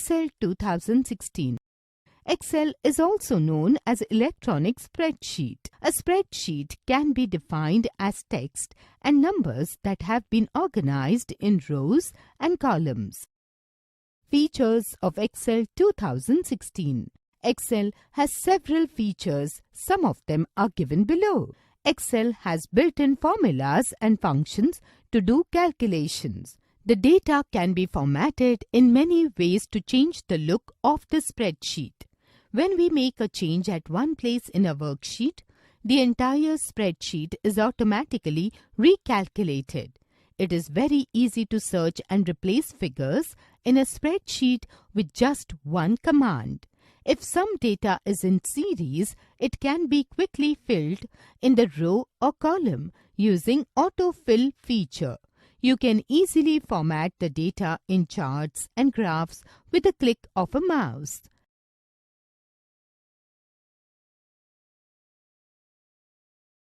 Excel 2016. Excel is also known as electronic spreadsheet. A spreadsheet can be defined as text and numbers that have been organized in rows and columns. Features of Excel 2016. Excel has several features. Some of them are given below. Excel has built-in formulas and functions to do calculations. The data can be formatted in many ways to change the look of the spreadsheet. When we make a change at one place in a worksheet, the entire spreadsheet is automatically recalculated. It is very easy to search and replace figures in a spreadsheet with just one command. If some data is in series, it can be quickly filled in the row or column using autofill feature. You can easily format the data in charts and graphs with a click of a mouse.